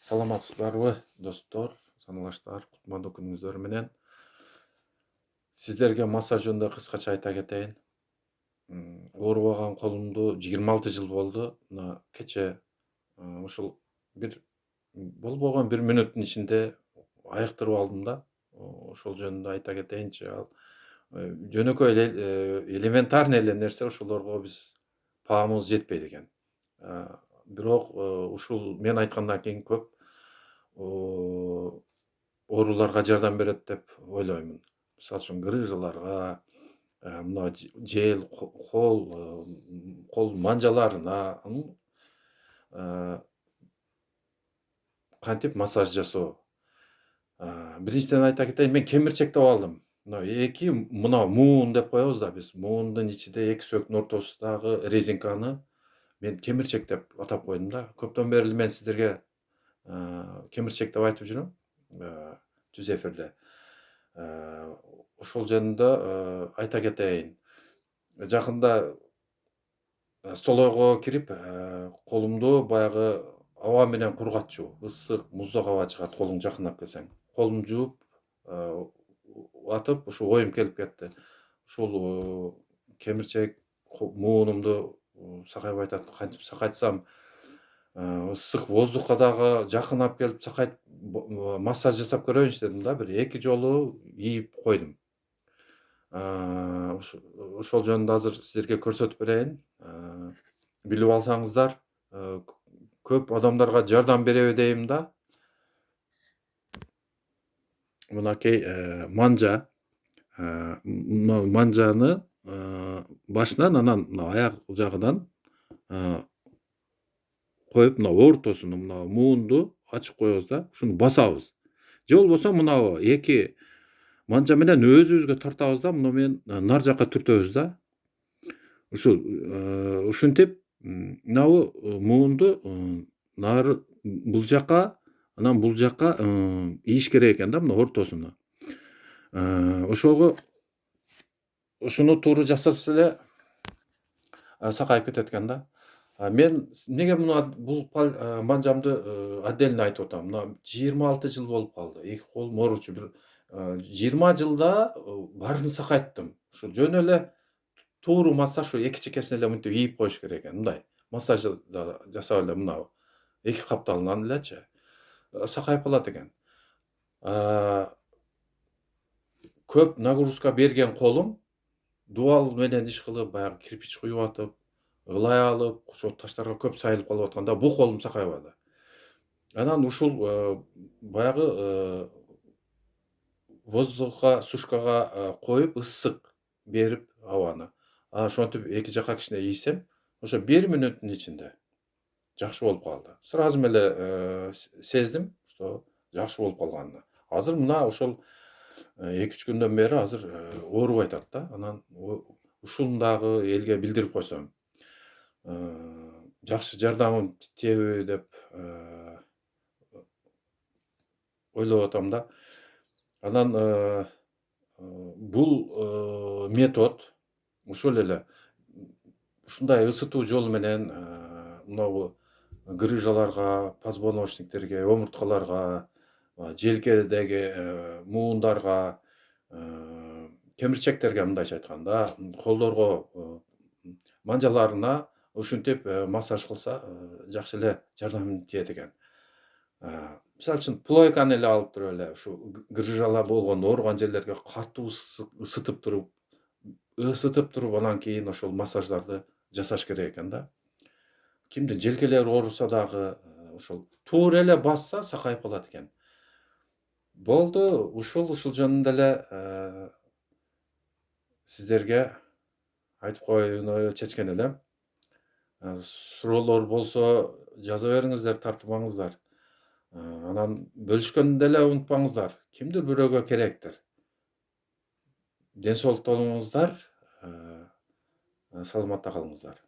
Саламатсыздарбы достор, саналаштар, кутмандуу күнүңүздөр менен. Сиздерге массаж жөнүндө кыскача айта кетейин. Оорубаган колумду 26 жыл болду. Мына кече ушул бир болбогон 1 мүнөттүн ичинде айыктырып алдым да. Ошол жөнүндө айта кетейинчи. Ал жөнөкөй эле элементарный эле нерсе, ошолорго биз паамыбыз жетпейт экен. Бирок ушул мен айткандан кийин көп ооруларга жардам берет деп ойлоймун. Мисалы үчүн грыжаларга, мына жел, кол манжаларына кантип массаж жасоо. Биринчиден айта кетейин, мен кемирчектеп алдым. Мына муун деп коебуз да биз. Муундун ичинде эки сөөктүн ортосундагы резинканы мен кемирчек деп атап койдум да. Көптөн бери мен сиздерге кемирчек деп айтып жүрөм түз эфирде. Ошол жөнүндө айта кетейин. Жакында столойго кирип, колумду баягы аба менен кургатчу, ысык, муздак аба чыгат колуңду жакындап келсең. Колумду жууп атып, ушу оюм келип кетти. Ушул кемирчек муунумду сакайбай атат. Кантип сакайтсам, ысык воздухка дагы жакын алып келип массаж жасап көрөйүнчү дедим да. Бир 2 жолу ийип койдум. Ошол жөнүндө азыр сиздерге көрсөтүп берейин. Билип алсаңыздар, көп адамдарга жардам береби дейм да. Мынакей манжа. Мына манжаны башынан, анан мына аяк жагынан коюп, мына ортосуну, мына муунду ачып коебуз да. Ушуну басабыз. Же болбосо мынабу эки манжа менен өзүбүзгө тартабыз да, муну менен нар жакка түртөбүз да. Ушинтип мынабу муунду нары бул жакка, анан бул жакка ийиш керек экен да, мына ортосуна. Ушуну туура жасаса эле сакайып кетет экен да. Мен эмнеге бул манжамды отдельно айтып атам. Мына 26 жыл болуп калды. Эки колум ооручу. Бир 20 жылда баарын сакайттым. Ушу жөн эле тууру массаж, ушу эки чекесине эле мынтип ийип коюш керек экен. Мындай массаж жасап эле мына эки капталынан элечи сакайып калат экен. Көп нагрузка берген колум дубал менен иш кылып, баягы кирпич куюп атып, ылай алып, ошол таштарга көп сайылып калып атканда бул колум сакайбады. Анан ушул баягы воздухка, сушкага коюп, ысык берип абаны. Ошентип эки жакка кичине ийсем, ошо 1 мүнөттүн ичинде жакшы болуп калды. Сразу эле сездим, что жакшы болуп калганын. Азыр мына ошол 2-3 күндөн бери азыр оорубай атат да. Анан ушуну дагы элге билдирип койсом, жакшы жардамым тиеби деп ойлоп атам да. Анан бул метод ошол эле ушундай ысытуу жолу менен мынабу грыжаларга, позвоночниктерге, омурткаларга, желкедеги муундарга, кемирчектерге мындайча айтканда, колдорго манжаларына ушинтип массаж кылса жакшы эле жардам тиет экен. Мисалы үчүн плойканы эле алып туруп эле ушу грыжалар болгон ооруган жерлерге катуу ысытып туруп анан кийин ошол массаждарды жасаш керек экен да. Кимдин желкелери ооруса дагы ошол туура эле басса сакайып калат экен. Болду, ушул жөнүндө эле сиздерге айтып коюуну чечкен элем. Суроолор болсо жаза бериңиздер, тартынбаңыздар. Анан бөлүшкөндү деле унутпаңыздар. Кимдир бирөөгө керектир. Ден соолукта болуңуздар, саламатта калыңыздар.